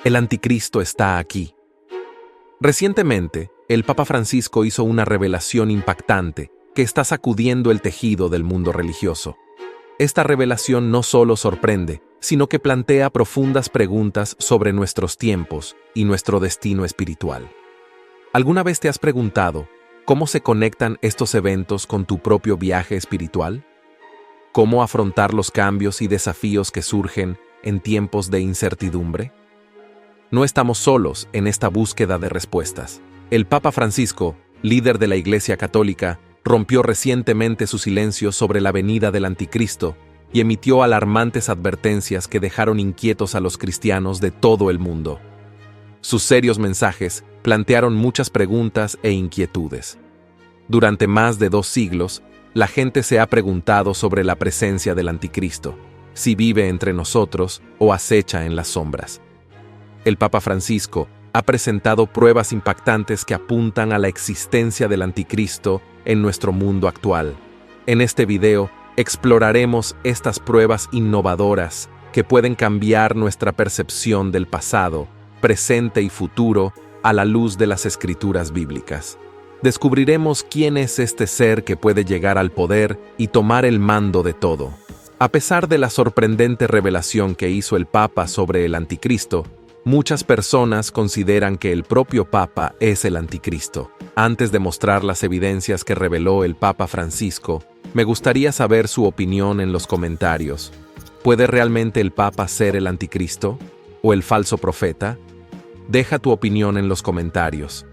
El anticristo está aquí. Recientemente, el Papa Francisco hizo una revelación impactante que está sacudiendo el tejido del mundo religioso. Esta revelación no solo sorprende, sino que plantea profundas preguntas sobre nuestros tiempos y nuestro destino espiritual. ¿Alguna vez te has preguntado cómo se conectan estos eventos con tu propio viaje espiritual? ¿Cómo afrontar los cambios y desafíos que surgen en tiempos de incertidumbre? No estamos solos en esta búsqueda de respuestas. El Papa Francisco, líder de la Iglesia Católica, rompió recientemente su silencio sobre la venida del anticristo y emitió alarmantes advertencias que dejaron inquietos a los cristianos de todo el mundo. Sus serios mensajes plantearon muchas preguntas e inquietudes. Durante más de 2 siglos, la gente se ha preguntado sobre la presencia del anticristo, si vive entre nosotros o acecha en las sombras. El Papa Francisco ha presentado pruebas impactantes que apuntan a la existencia del anticristo en nuestro mundo actual. En este video exploraremos estas pruebas innovadoras que pueden cambiar nuestra percepción del pasado, presente y futuro a la luz de las escrituras bíblicas. Descubriremos quién es este ser que puede llegar al poder y tomar el mando de todo. A pesar de la sorprendente revelación que hizo el Papa sobre el anticristo, muchas personas consideran que el propio Papa es el anticristo. Antes de mostrar las evidencias que reveló el Papa Francisco, me gustaría saber su opinión en los comentarios. ¿Puede realmente el Papa ser el anticristo? ¿O el falso profeta? Deja tu opinión en los comentarios.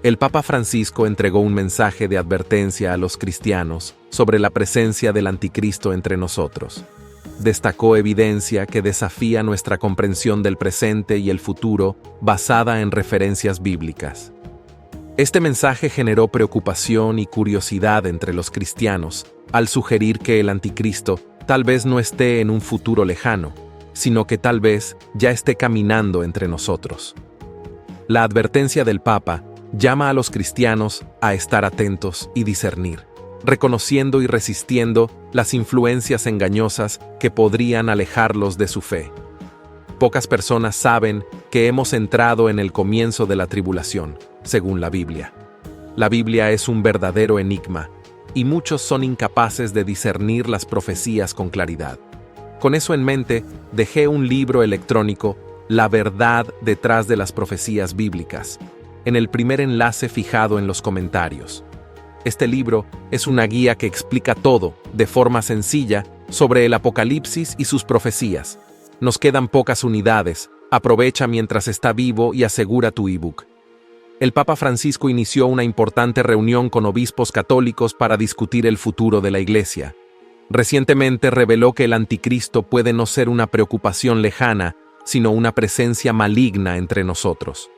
El Papa Francisco entregó un mensaje de advertencia a los cristianos sobre la presencia del anticristo entre nosotros. Destacó evidencia que desafía nuestra comprensión del presente y el futuro basada en referencias bíblicas. Este mensaje generó preocupación y curiosidad entre los cristianos al sugerir que el anticristo tal vez no esté en un futuro lejano, sino que tal vez ya esté caminando entre nosotros. La advertencia del Papa llama a los cristianos a estar atentos y discernir, reconociendo y resistiendo las influencias engañosas que podrían alejarlos de su fe. Pocas personas saben que hemos entrado en el comienzo de la tribulación, según la Biblia. La Biblia es un verdadero enigma, y muchos son incapaces de discernir las profecías con claridad. Con eso en mente, dejé un libro electrónico, La verdad detrás de las profecías bíblicas, en el primer enlace fijado en los comentarios. Este libro es una guía que explica todo, de forma sencilla, sobre el Apocalipsis y sus profecías. Nos quedan pocas unidades, aprovecha mientras está vivo y asegura tu ebook. El Papa Francisco inició una importante reunión con obispos católicos para discutir el futuro de la Iglesia. Recientemente reveló que el anticristo puede no ser una preocupación lejana, sino una presencia maligna entre nosotros.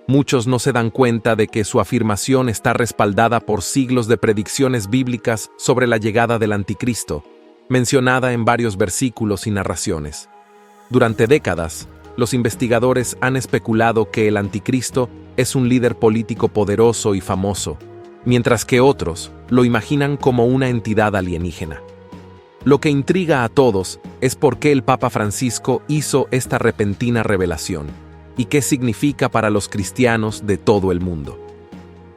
Muchos no se dan cuenta de que su afirmación está respaldada por siglos de predicciones bíblicas sobre la llegada del anticristo, mencionada en varios versículos y narraciones. Durante décadas, los investigadores han especulado que el anticristo es un líder político poderoso y famoso, mientras que otros lo imaginan como una entidad alienígena. Lo que intriga a todos es por qué el Papa Francisco hizo esta repentina revelación y qué significa para los cristianos de todo el mundo.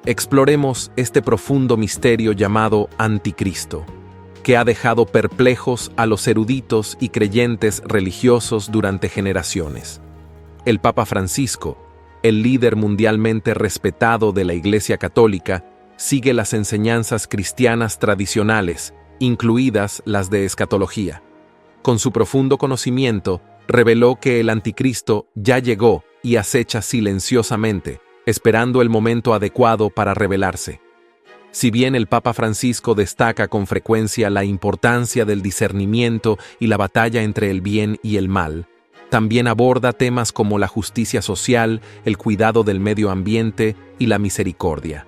Exploremos este profundo misterio llamado Anticristo, que ha dejado perplejos a los eruditos y creyentes religiosos durante generaciones. El Papa Francisco, el líder mundialmente respetado de la Iglesia Católica, sigue las enseñanzas cristianas tradicionales, incluidas las de escatología. Con su profundo conocimiento, reveló que el anticristo ya llegó y acecha silenciosamente, esperando el momento adecuado para revelarse. Si bien el Papa Francisco destaca con frecuencia la importancia del discernimiento y la batalla entre el bien y el mal, también aborda temas como la justicia social, el cuidado del medio ambiente y la misericordia.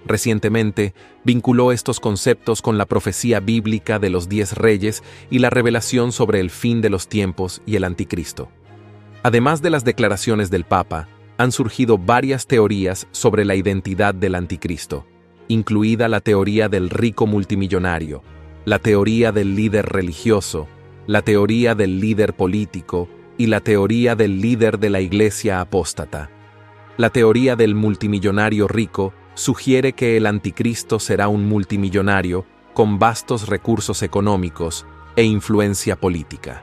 Recientemente, vinculó estos conceptos con la profecía bíblica de los 10 reyes y la revelación sobre el fin de los tiempos y el anticristo. Además de las declaraciones del Papa, han surgido varias teorías sobre la identidad del anticristo, incluida la teoría del rico multimillonario, la teoría del líder religioso, la teoría del líder político y la teoría del líder de la iglesia apóstata. La teoría del multimillonario rico sugiere que el anticristo será un multimillonario con vastos recursos económicos e influencia política.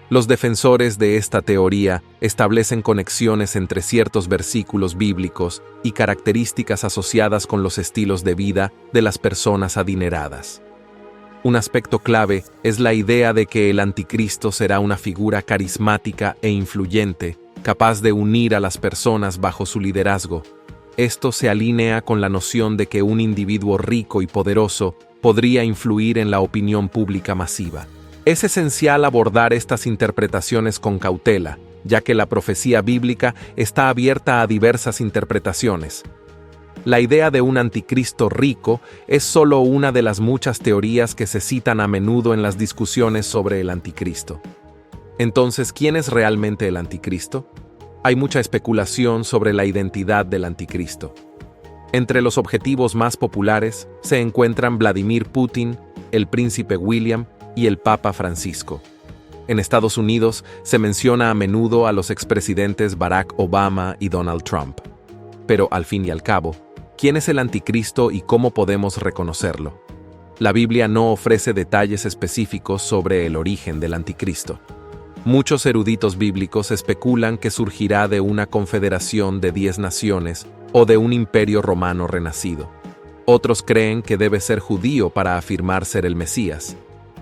Los defensores de esta teoría establecen conexiones entre ciertos versículos bíblicos y características asociadas con los estilos de vida de las personas adineradas. Un aspecto clave es la idea de que el anticristo será una figura carismática e influyente, capaz de unir a las personas bajo su liderazgo. Esto se alinea con la noción de que un individuo rico y poderoso podría influir en la opinión pública masiva. Es esencial abordar estas interpretaciones con cautela, ya que la profecía bíblica está abierta a diversas interpretaciones. La idea de un anticristo rico es solo una de las muchas teorías que se citan a menudo en las discusiones sobre el anticristo. Entonces, ¿quién es realmente el anticristo? Hay mucha especulación sobre la identidad del anticristo. Entre los objetivos más populares se encuentran Vladimir Putin, el príncipe William y el Papa Francisco. En Estados Unidos se menciona a menudo a los expresidentes Barack Obama y Donald Trump. Pero al fin y al cabo, ¿quién es el anticristo y cómo podemos reconocerlo? La Biblia no ofrece detalles específicos sobre el origen del anticristo. Muchos eruditos bíblicos especulan que surgirá de una confederación de 10 naciones o de un imperio romano renacido. Otros creen que debe ser judío para afirmar ser el Mesías.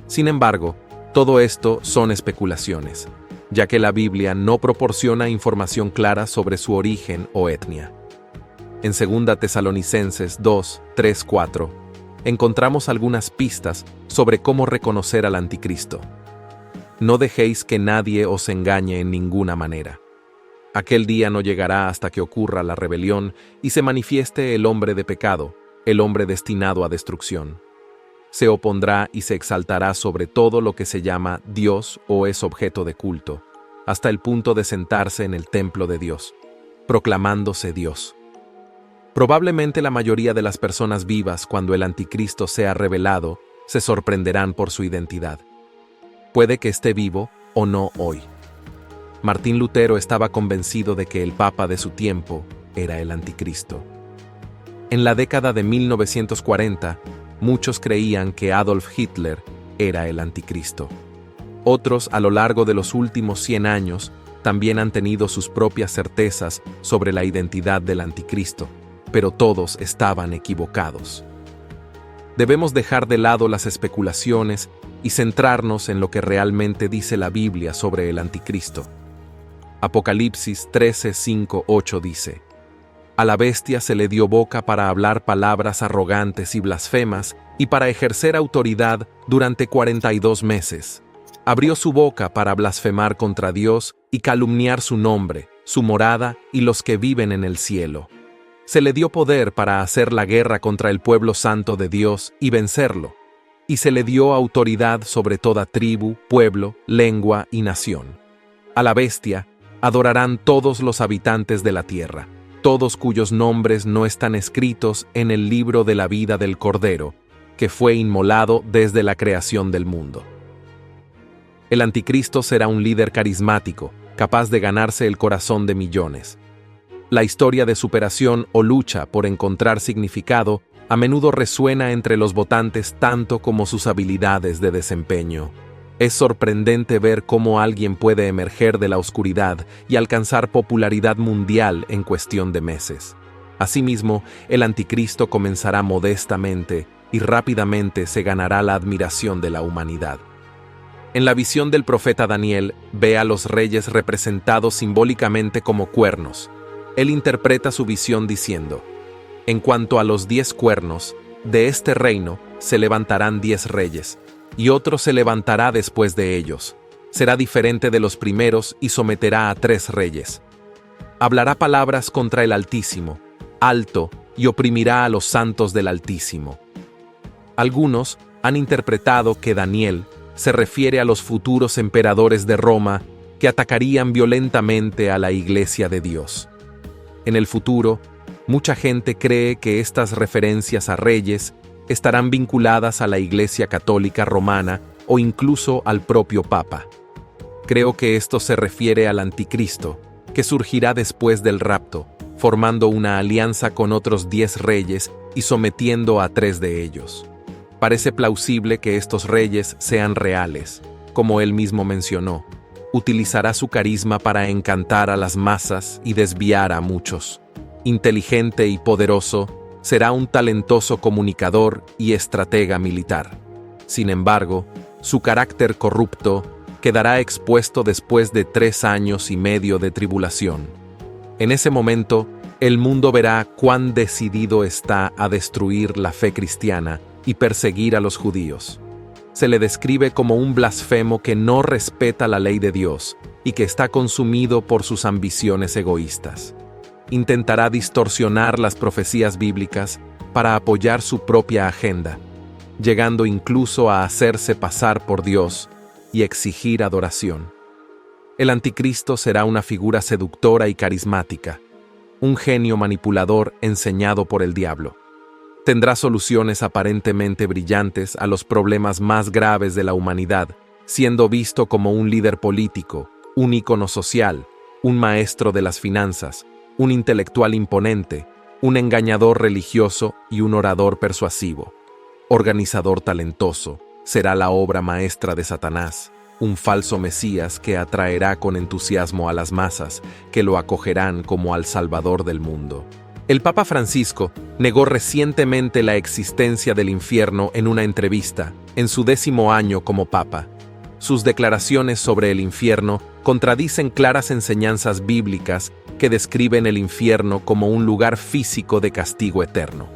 Sin embargo, todo esto son especulaciones, ya que la Biblia no proporciona información clara sobre su origen o etnia. En 2 Tesalonicenses 2, 3, 4, encontramos algunas pistas sobre cómo reconocer al anticristo. No dejéis que nadie os engañe en ninguna manera. Aquel día no llegará hasta que ocurra la rebelión y se manifieste el hombre de pecado, el hombre destinado a destrucción. Se opondrá y se exaltará sobre todo lo que se llama Dios o es objeto de culto, hasta el punto de sentarse en el templo de Dios, proclamándose Dios. Probablemente la mayoría de las personas vivas, cuando el anticristo sea revelado, se sorprenderán por su identidad. Puede que esté vivo o no hoy. Martín Lutero estaba convencido de que el papa de su tiempo era el anticristo. En la década de 1940, muchos creían que Adolf Hitler era el anticristo. Otros, a lo largo de los últimos 100 años, también han tenido sus propias certezas sobre la identidad del anticristo, pero todos estaban equivocados. Debemos dejar de lado las especulaciones y centrarnos en lo que realmente dice la Biblia sobre el anticristo. Apocalipsis 13, 5, 8 dice: A la bestia se le dio boca para hablar palabras arrogantes y blasfemas y para ejercer autoridad durante 42 meses. Abrió su boca para blasfemar contra Dios y calumniar su nombre, su morada y los que viven en el cielo. Se le dio poder para hacer la guerra contra el pueblo santo de Dios y vencerlo. Y se le dio autoridad sobre toda tribu, pueblo, lengua y nación. A la bestia adorarán todos los habitantes de la tierra, todos cuyos nombres no están escritos en el libro de la vida del Cordero, que fue inmolado desde la creación del mundo. El anticristo será un líder carismático, capaz de ganarse el corazón de millones. La historia de superación o lucha por encontrar significado a menudo resuena entre los votantes tanto como sus habilidades de desempeño. Es sorprendente ver cómo alguien puede emerger de la oscuridad y alcanzar popularidad mundial en cuestión de meses. Asimismo, el anticristo comenzará modestamente y rápidamente se ganará la admiración de la humanidad. En la visión del profeta Daniel, ve a los reyes representados simbólicamente como cuernos. Él interpreta su visión diciendo: En cuanto a los 10 cuernos, de este reino se levantarán 10 reyes, y otro se levantará después de ellos. Será diferente de los primeros y someterá a 3 reyes. Hablará palabras contra el Altísimo, alto, y oprimirá a los santos del Altísimo. Algunos han interpretado que Daniel se refiere a los futuros emperadores de Roma que atacarían violentamente a la Iglesia de Dios. En el futuro, mucha gente cree que estas referencias a reyes estarán vinculadas a la Iglesia Católica Romana o incluso al propio Papa. Creo que esto se refiere al anticristo, que surgirá después del rapto, formando una alianza con otros 10 reyes y sometiendo a 3 de ellos. Parece plausible que estos reyes sean reales, como él mismo mencionó. Utilizará su carisma para encantar a las masas y desviar a muchos. Inteligente y poderoso, será un talentoso comunicador y estratega militar. Sin embargo, su carácter corrupto quedará expuesto después de 3 años y medio de tribulación. En ese momento, el mundo verá cuán decidido está a destruir la fe cristiana y perseguir a los judíos. Se le describe como un blasfemo que no respeta la ley de Dios y que está consumido por sus ambiciones egoístas. Intentará distorsionar las profecías bíblicas para apoyar su propia agenda, llegando incluso a hacerse pasar por Dios y exigir adoración. El anticristo será una figura seductora y carismática, un genio manipulador enseñado por el diablo. Tendrá soluciones aparentemente brillantes a los problemas más graves de la humanidad, siendo visto como un líder político, un ícono social, un maestro de las finanzas, un intelectual imponente, un engañador religioso y un orador persuasivo. Organizador talentoso, será la obra maestra de Satanás, un falso Mesías que atraerá con entusiasmo a las masas, que lo acogerán como al Salvador del mundo. El Papa Francisco negó recientemente la existencia del infierno en una entrevista, en su 10º año como Papa. Sus declaraciones sobre el infierno contradicen claras enseñanzas bíblicas que describen el infierno como un lugar físico de castigo eterno.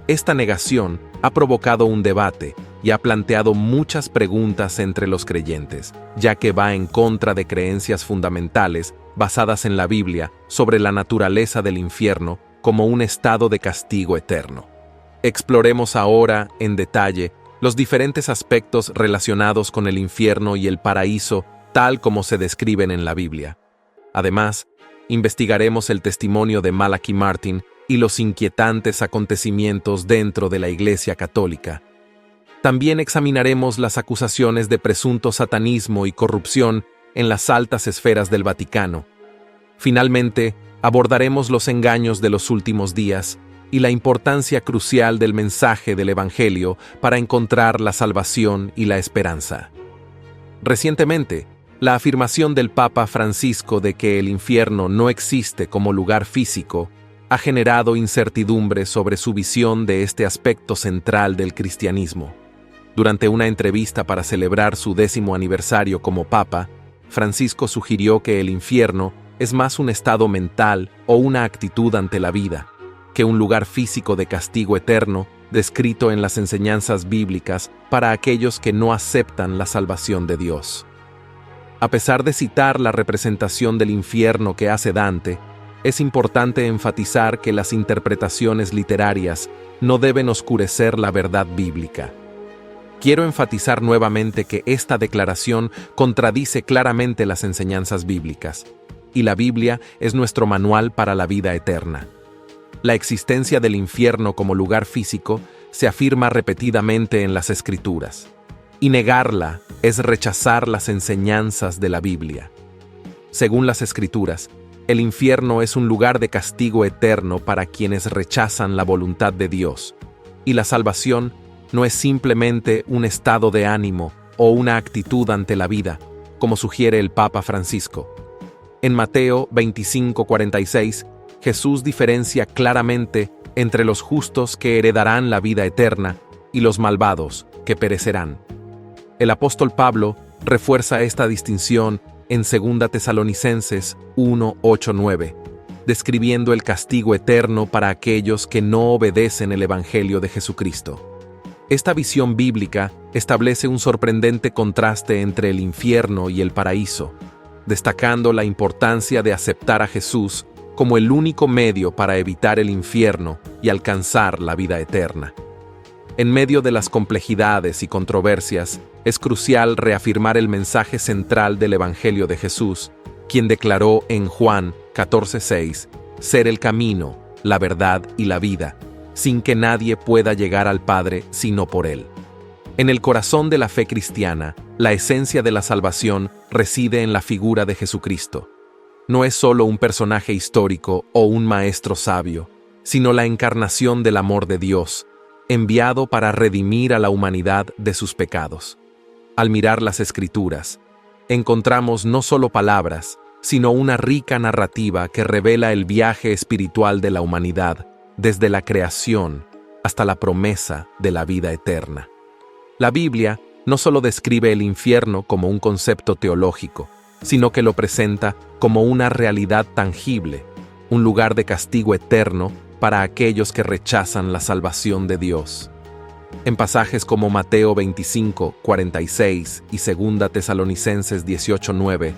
Esta negación ha provocado un debate y ha planteado muchas preguntas entre los creyentes, ya que va en contra de creencias fundamentales basadas en la Biblia sobre la naturaleza del infierno como un estado de castigo eterno. Exploremos ahora, en detalle, los diferentes aspectos relacionados con el infierno y el paraíso tal como se describen en la Biblia. Además, investigaremos el testimonio de Malachi Martin y los inquietantes acontecimientos dentro de la Iglesia Católica. También examinaremos las acusaciones de presunto satanismo y corrupción en las altas esferas del Vaticano. Finalmente, abordaremos los engaños de los últimos días y la importancia crucial del mensaje del Evangelio para encontrar la salvación y la esperanza. Recientemente, la afirmación del Papa Francisco de que el infierno no existe como lugar físico ha generado incertidumbre sobre su visión de este aspecto central del cristianismo. Durante una entrevista para celebrar su 10º aniversario como Papa, Francisco sugirió que el infierno es más un estado mental o una actitud ante la vida, que un lugar físico de castigo eterno descrito en las enseñanzas bíblicas para aquellos que no aceptan la salvación de Dios. A pesar de citar la representación del infierno que hace Dante, es importante enfatizar que las interpretaciones literarias no deben oscurecer la verdad bíblica. Quiero enfatizar nuevamente que esta declaración contradice claramente las enseñanzas bíblicas, y la Biblia es nuestro manual para la vida eterna. La existencia del infierno como lugar físico se afirma repetidamente en las Escrituras, y negarla es rechazar las enseñanzas de la Biblia. Según las Escrituras, el infierno es un lugar de castigo eterno para quienes rechazan la voluntad de Dios, y la salvación no es simplemente un estado de ánimo o una actitud ante la vida, como sugiere el Papa Francisco. En Mateo 25:46, Jesús diferencia claramente entre los justos que heredarán la vida eterna y los malvados que perecerán. El apóstol Pablo refuerza esta distinción en 2 Tesalonicenses 1:8-9, describiendo el castigo eterno para aquellos que no obedecen el Evangelio de Jesucristo. Esta visión bíblica establece un sorprendente contraste entre el infierno y el paraíso, destacando la importancia de aceptar a Jesús como el único medio para evitar el infierno y alcanzar la vida eterna. En medio de las complejidades y controversias, es crucial reafirmar el mensaje central del Evangelio de Jesús, quien declaró en Juan 14:6, ser el camino, la verdad y la vida, sin que nadie pueda llegar al Padre sino por Él. En el corazón de la fe cristiana, la esencia de la salvación reside en la figura de Jesucristo. No es solo un personaje histórico o un maestro sabio, sino la encarnación del amor de Dios, enviado para redimir a la humanidad de sus pecados. Al mirar las Escrituras, encontramos no solo palabras, sino una rica narrativa que revela el viaje espiritual de la humanidad, desde la creación hasta la promesa de la vida eterna. La Biblia no solo describe el infierno como un concepto teológico, sino que lo presenta como una realidad tangible, un lugar de castigo eterno para aquellos que rechazan la salvación de Dios. En pasajes como Mateo 25, 46 y 2 Tesalonicenses 18, 9,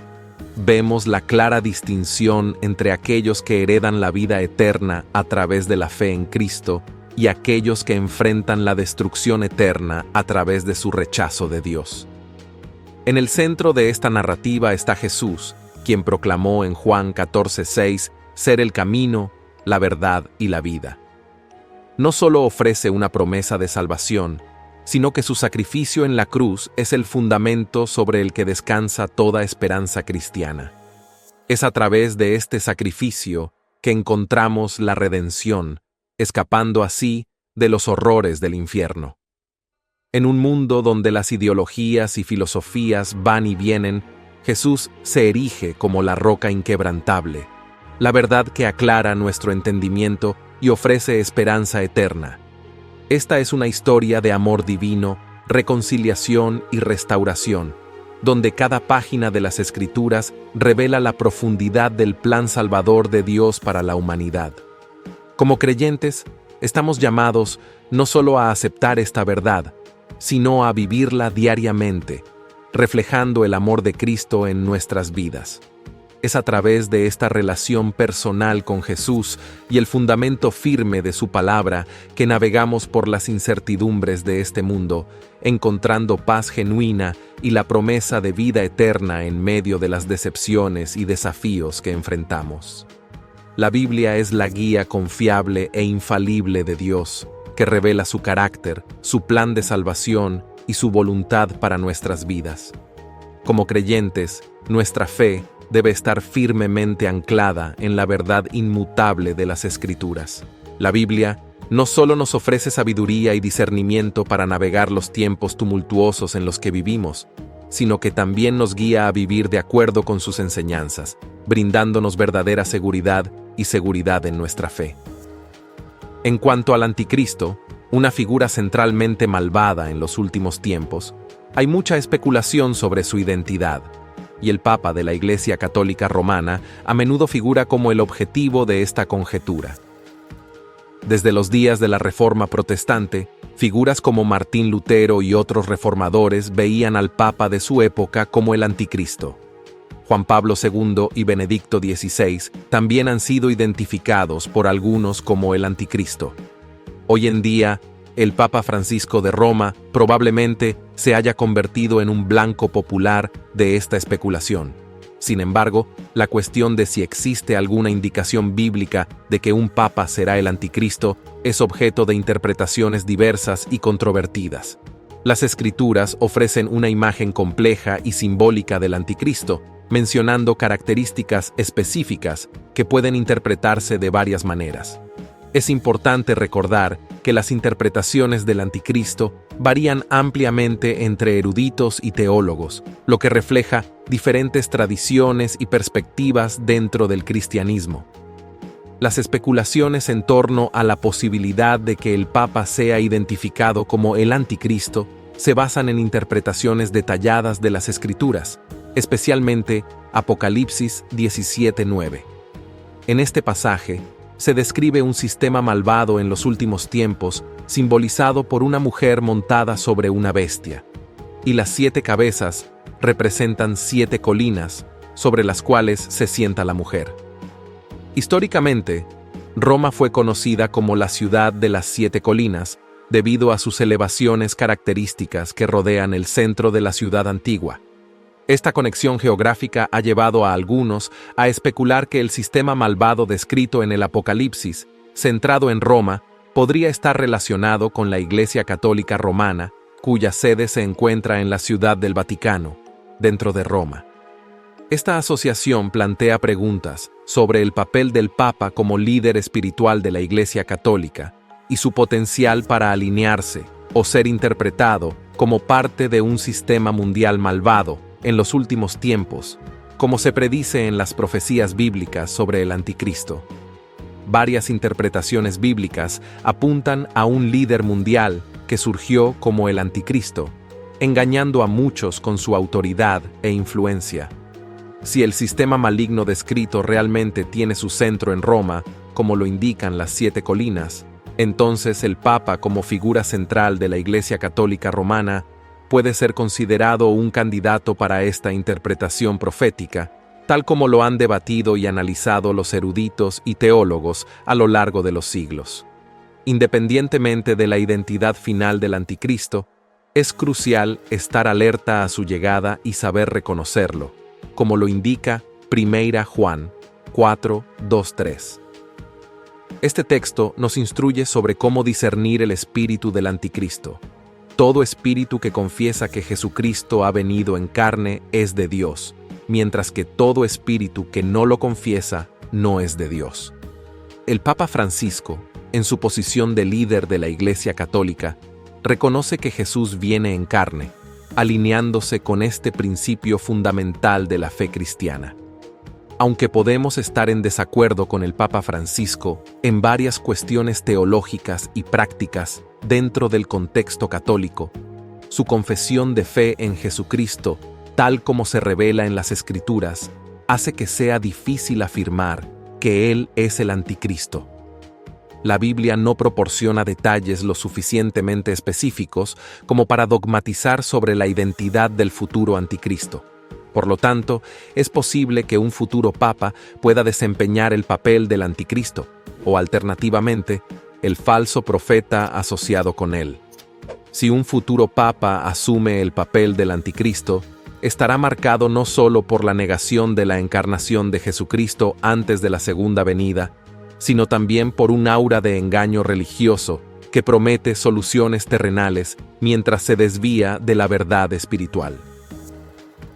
vemos la clara distinción entre aquellos que heredan la vida eterna a través de la fe en Cristo y aquellos que enfrentan la destrucción eterna a través de su rechazo de Dios. En el centro de esta narrativa está Jesús, quien proclamó en Juan 14:6 ser el camino, la verdad y la vida. No solo ofrece una promesa de salvación, sino que su sacrificio en la cruz es el fundamento sobre el que descansa toda esperanza cristiana. Es a través de este sacrificio que encontramos la redención, escapando así de los horrores del infierno. En un mundo donde las ideologías y filosofías van y vienen, Jesús se erige como la roca inquebrantable, la verdad que aclara nuestro entendimiento y ofrece esperanza eterna. Esta es una historia de amor divino, reconciliación y restauración, donde cada página de las Escrituras revela la profundidad del plan salvador de Dios para la humanidad. Como creyentes, estamos llamados no solo a aceptar esta verdad, sino a vivirla diariamente, reflejando el amor de Cristo en nuestras vidas. Es a través de esta relación personal con Jesús y el fundamento firme de su palabra que navegamos por las incertidumbres de este mundo, encontrando paz genuina y la promesa de vida eterna en medio de las decepciones y desafíos que enfrentamos. La Biblia es la guía confiable e infalible de Dios, que revela su carácter, su plan de salvación y su voluntad para nuestras vidas. Como creyentes, nuestra fe debe estar firmemente anclada en la verdad inmutable de las Escrituras. La Biblia no solo nos ofrece sabiduría y discernimiento para navegar los tiempos tumultuosos en los que vivimos, sino que también nos guía a vivir de acuerdo con sus enseñanzas, brindándonos verdadera seguridad y seguridad en nuestra fe. En cuanto al Anticristo, una figura centralmente malvada en los últimos tiempos, hay mucha especulación sobre su identidad, y el Papa de la Iglesia Católica Romana a menudo figura como el objetivo de esta conjetura. Desde los días de la Reforma Protestante, figuras como Martín Lutero y otros reformadores veían al Papa de su época como el Anticristo. Juan Pablo II y Benedicto XVI también han sido identificados por algunos como el Anticristo. Hoy en día, el Papa Francisco de Roma probablemente se haya convertido en un blanco popular de esta especulación. Sin embargo, la cuestión de si existe alguna indicación bíblica de que un papa será el Anticristo es objeto de interpretaciones diversas y controvertidas. Las Escrituras ofrecen una imagen compleja y simbólica del Anticristo, mencionando características específicas que pueden interpretarse de varias maneras. Es importante recordar que las interpretaciones del Anticristo varían ampliamente entre eruditos y teólogos, lo que refleja diferentes tradiciones y perspectivas dentro del cristianismo. Las especulaciones en torno a la posibilidad de que el Papa sea identificado como el Anticristo se basan en interpretaciones detalladas de las Escrituras, especialmente Apocalipsis 17:9. En este pasaje, se describe un sistema malvado en los últimos tiempos, simbolizado por una mujer montada sobre una bestia, y las 7 cabezas representan 7 colinas sobre las cuales se sienta la mujer. Históricamente, Roma fue conocida como la ciudad de las 7 colinas debido a sus elevaciones características que rodean el centro de la ciudad antigua. Esta conexión geográfica ha llevado a algunos a especular que el sistema malvado descrito en el Apocalipsis, centrado en Roma, podría estar relacionado con la Iglesia Católica Romana cuya sede se encuentra en la Ciudad del Vaticano, dentro de Roma. Esta asociación plantea preguntas sobre el papel del Papa como líder espiritual de la Iglesia Católica y su potencial para alinearse o ser interpretado como parte de un sistema mundial malvado en los últimos tiempos, como se predice en las profecías bíblicas sobre el Anticristo. Varias interpretaciones bíblicas apuntan a un líder mundial que surgió como el Anticristo, engañando a muchos con su autoridad e influencia. Si el sistema maligno descrito realmente tiene su centro en Roma, como lo indican las 7 colinas, entonces el Papa como figura central de la Iglesia Católica Romana puede ser considerado un candidato para esta interpretación profética, tal como lo han debatido y analizado los eruditos y teólogos a lo largo de los siglos. Independientemente de la identidad final del Anticristo, es crucial estar alerta a su llegada y saber reconocerlo, como lo indica 1 Juan 4, 2, 3. Este texto nos instruye sobre cómo discernir el espíritu del Anticristo. Todo espíritu que confiesa que Jesucristo ha venido en carne es de Dios, mientras que todo espíritu que no lo confiesa no es de Dios. El Papa Francisco, en su posición de líder de la Iglesia Católica, reconoce que Jesús viene en carne, alineándose con este principio fundamental de la fe cristiana. Aunque podemos estar en desacuerdo con el Papa Francisco en varias cuestiones teológicas y prácticas dentro del contexto católico, su confesión de fe en Jesucristo, tal como se revela en las Escrituras, hace que sea difícil afirmar que Él es el Anticristo. La Biblia no proporciona detalles lo suficientemente específicos como para dogmatizar sobre la identidad del futuro Anticristo. Por lo tanto, es posible que un futuro papa pueda desempeñar el papel del Anticristo, o alternativamente, el falso profeta asociado con él. Si un futuro papa asume el papel del Anticristo, estará marcado no solo por la negación de la encarnación de Jesucristo antes de la segunda venida, sino también por un aura de engaño religioso que promete soluciones terrenales mientras se desvía de la verdad espiritual.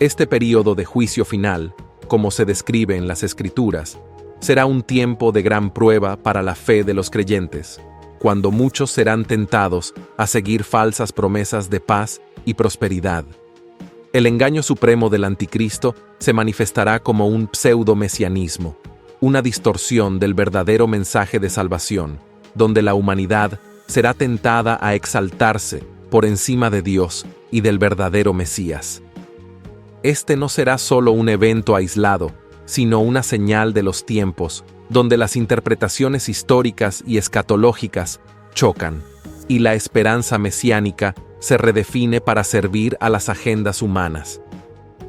Este período de juicio final, como se describe en las Escrituras, será un tiempo de gran prueba para la fe de los creyentes, cuando muchos serán tentados a seguir falsas promesas de paz y prosperidad. El engaño supremo del Anticristo se manifestará como un pseudo-mesianismo, una distorsión del verdadero mensaje de salvación, donde la humanidad será tentada a exaltarse por encima de Dios y del verdadero Mesías. Este no será solo un evento aislado, sino una señal de los tiempos, donde las interpretaciones históricas y escatológicas chocan, y la esperanza mesiánica se redefine para servir a las agendas humanas.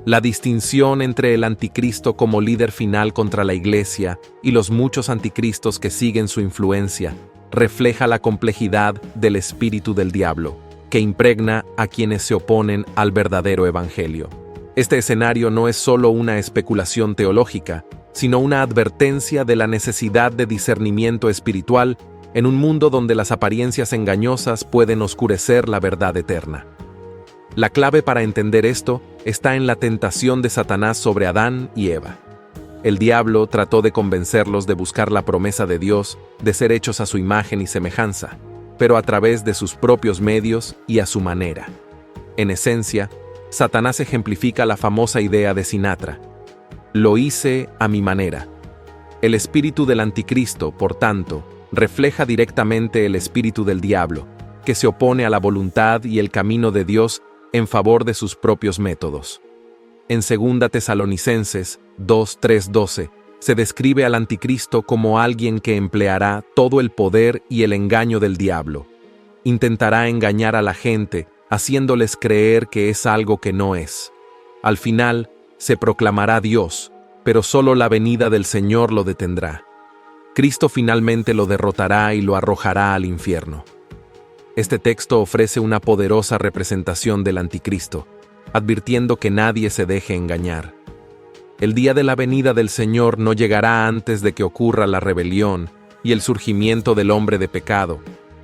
La distinción entre el Anticristo como líder final contra la Iglesia y los muchos anticristos que siguen su influencia refleja la complejidad del espíritu del diablo, que impregna a quienes se oponen al verdadero evangelio. Este escenario no es solo una especulación teológica, sino una advertencia de la necesidad de discernimiento espiritual en un mundo donde las apariencias engañosas pueden oscurecer la verdad eterna. La clave para entender esto está en la tentación de Satanás sobre Adán y Eva. El diablo trató de convencerlos de buscar la promesa de Dios de ser hechos a su imagen y semejanza, pero a través de sus propios medios y a su manera. En esencia, Satanás ejemplifica la famosa idea de Sinatra: lo hice a mi manera. El espíritu del Anticristo, por tanto, refleja directamente el espíritu del diablo, que se opone a la voluntad y el camino de Dios en favor de sus propios métodos. En 2 Tesalonicenses 2:3-12 se describe al Anticristo como alguien que empleará todo el poder y el engaño del diablo. Intentará engañar a la gente, haciéndoles creer que es algo que no es. Al final, se proclamará Dios, pero solo la venida del Señor lo detendrá. Cristo finalmente lo derrotará y lo arrojará al infierno. Este texto ofrece una poderosa representación del Anticristo, advirtiendo que nadie se deje engañar. El día de la venida del Señor no llegará antes de que ocurra la rebelión y el surgimiento del hombre de pecado,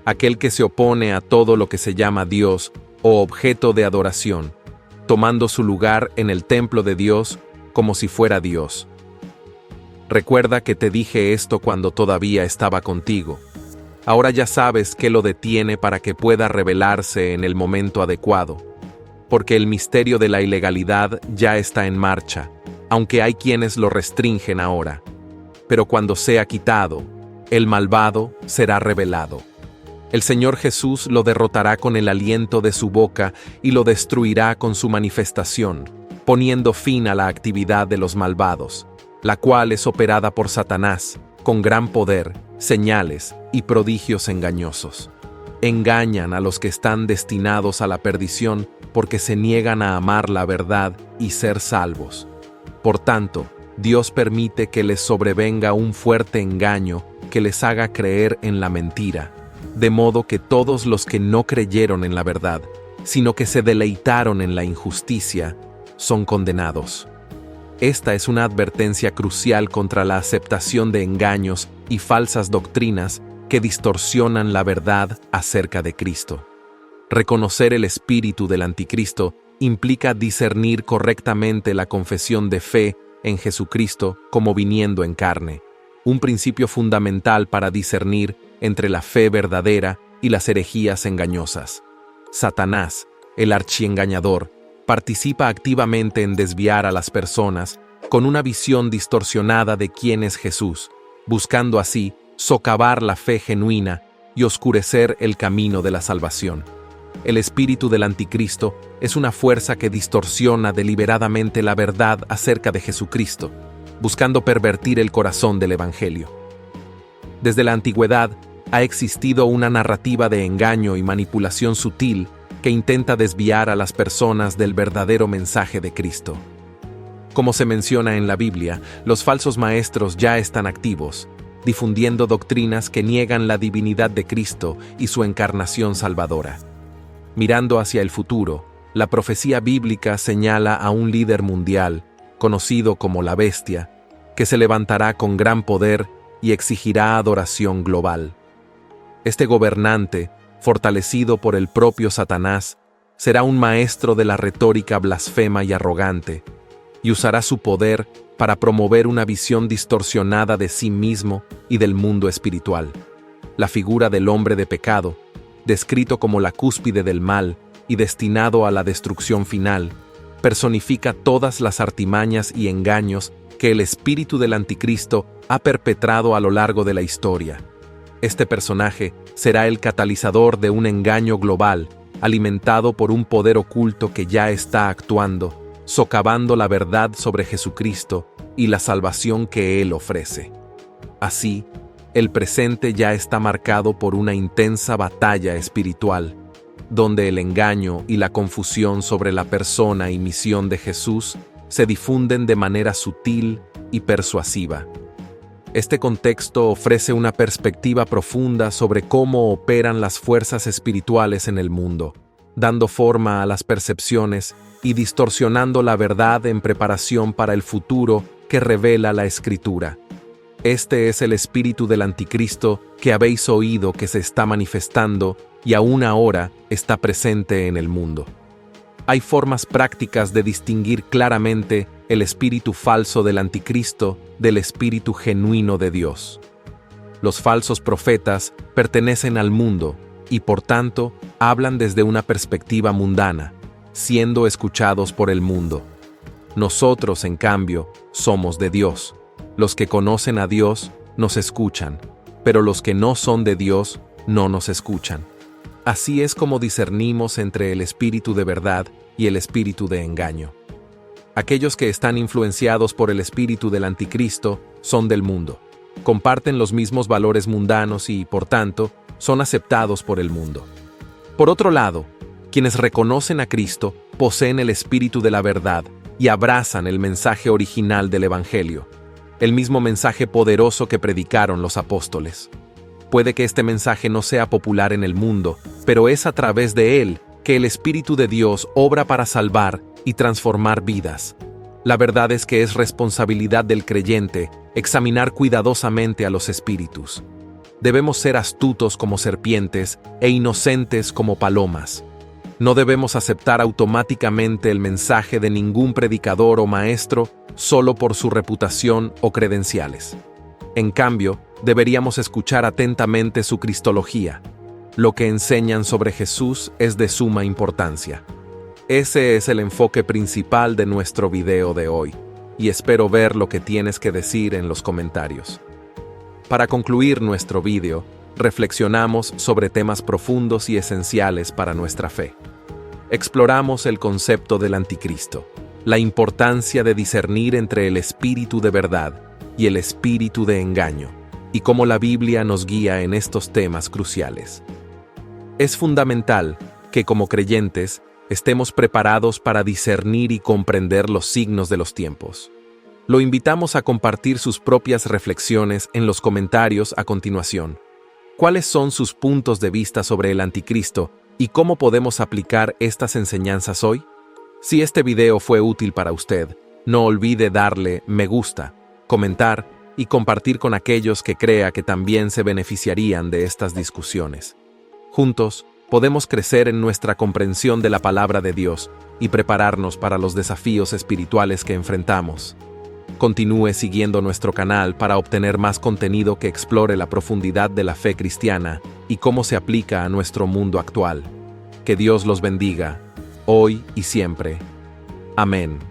aquel que se opone a todo lo que se llama Dios o objeto de adoración, tomando su lugar en el templo de Dios como si fuera Dios. Recuerda que te dije esto cuando todavía estaba contigo. Ahora ya sabes qué lo detiene para que pueda revelarse en el momento adecuado, porque el misterio de la ilegalidad ya está en marcha, aunque hay quienes lo restringen ahora. Pero cuando sea quitado, el malvado será revelado. El Señor Jesús lo derrotará con el aliento de su boca y lo destruirá con su manifestación, poniendo fin a la actividad de los malvados, la cual es operada por Satanás, con gran poder, señales y prodigios engañosos. Engañan a los que están destinados a la perdición porque se niegan a amar la verdad y ser salvos. Por tanto, Dios permite que les sobrevenga un fuerte engaño que les haga creer en la mentira, de modo que todos los que no creyeron en la verdad, sino que se deleitaron en la injusticia, son condenados. Esta es una advertencia crucial contra la aceptación de engaños y falsas doctrinas que distorsionan la verdad acerca de Cristo. Reconocer el espíritu del anticristo implica discernir correctamente la confesión de fe en Jesucristo como viniendo en carne, un principio fundamental para discernir entre la fe verdadera y las herejías engañosas. Satanás, el archiengañador, participa activamente en desviar a las personas con una visión distorsionada de quién es Jesús, buscando así socavar la fe genuina y oscurecer el camino de la salvación. El espíritu del anticristo es una fuerza que distorsiona deliberadamente la verdad acerca de Jesucristo, buscando pervertir el corazón del Evangelio. Desde la antigüedad ha existido una narrativa de engaño y manipulación sutil que intenta desviar a las personas del verdadero mensaje de Cristo. Como se menciona en la Biblia, los falsos maestros ya están activos, difundiendo doctrinas que niegan la divinidad de Cristo y su encarnación salvadora. Mirando hacia el futuro, la profecía bíblica señala a un líder mundial, conocido como la Bestia, que se levantará con gran poder y exigirá adoración global. Este gobernante, fortalecido por el propio Satanás, será un maestro de la retórica blasfema y arrogante, y usará su poder para promover una visión distorsionada de sí mismo y del mundo espiritual. La figura del hombre de pecado, descrito como la cúspide del mal y destinado a la destrucción final, personifica todas las artimañas y engaños que el espíritu del anticristo ha perpetrado a lo largo de la historia. Este personaje será el catalizador de un engaño global, alimentado por un poder oculto que ya está actuando, socavando la verdad sobre Jesucristo y la salvación que Él ofrece. Así, el presente ya está marcado por una intensa batalla espiritual, donde el engaño y la confusión sobre la persona y misión de Jesús se difunden de manera sutil y persuasiva. Este contexto ofrece una perspectiva profunda sobre cómo operan las fuerzas espirituales en el mundo, dando forma a las percepciones y distorsionando la verdad en preparación para el futuro que revela la Escritura. Este es el espíritu del anticristo que habéis oído que se está manifestando y aún ahora está presente en el mundo. Hay formas prácticas de distinguir claramente el espíritu falso del anticristo del espíritu genuino de Dios. Los falsos profetas pertenecen al mundo y por tanto hablan desde una perspectiva mundana, siendo escuchados por el mundo. Nosotros, en cambio, somos de Dios. Los que conocen a Dios nos escuchan, pero los que no son de Dios no nos escuchan. Así es como discernimos entre el espíritu de verdad y el espíritu de engaño. Aquellos que están influenciados por el espíritu del anticristo son del mundo, comparten los mismos valores mundanos y, por tanto, son aceptados por el mundo. Por otro lado, quienes reconocen a Cristo poseen el espíritu de la verdad y abrazan el mensaje original del Evangelio, el mismo mensaje poderoso que predicaron los apóstoles. Puede que este mensaje no sea popular en el mundo, pero es a través de él que el Espíritu de Dios obra para salvar y transformar vidas. La verdad es que es responsabilidad del creyente examinar cuidadosamente a los espíritus. Debemos ser astutos como serpientes e inocentes como palomas. No debemos aceptar automáticamente el mensaje de ningún predicador o maestro solo por su reputación o credenciales. En cambio, deberíamos escuchar atentamente su cristología. Lo que enseñan sobre Jesús es de suma importancia. Ese es el enfoque principal de nuestro video de hoy, y espero ver lo que tienes que decir en los comentarios. Para concluir nuestro video, reflexionamos sobre temas profundos y esenciales para nuestra fe. Exploramos el concepto del anticristo, la importancia de discernir entre el espíritu de verdad y el espíritu de engaño, y cómo la Biblia nos guía en estos temas cruciales. Es fundamental que, como creyentes, estemos preparados para discernir y comprender los signos de los tiempos. Lo invitamos a compartir sus propias reflexiones en los comentarios a continuación. ¿Cuáles son sus puntos de vista sobre el anticristo y cómo podemos aplicar estas enseñanzas hoy? Si este video fue útil para usted, no olvide darle me gusta, comentar y compartir con aquellos que crea que también se beneficiarían de estas discusiones. Juntos, podemos crecer en nuestra comprensión de la palabra de Dios y prepararnos para los desafíos espirituales que enfrentamos. Continúe siguiendo nuestro canal para obtener más contenido que explore la profundidad de la fe cristiana y cómo se aplica a nuestro mundo actual. Que Dios los bendiga, hoy y siempre. Amén.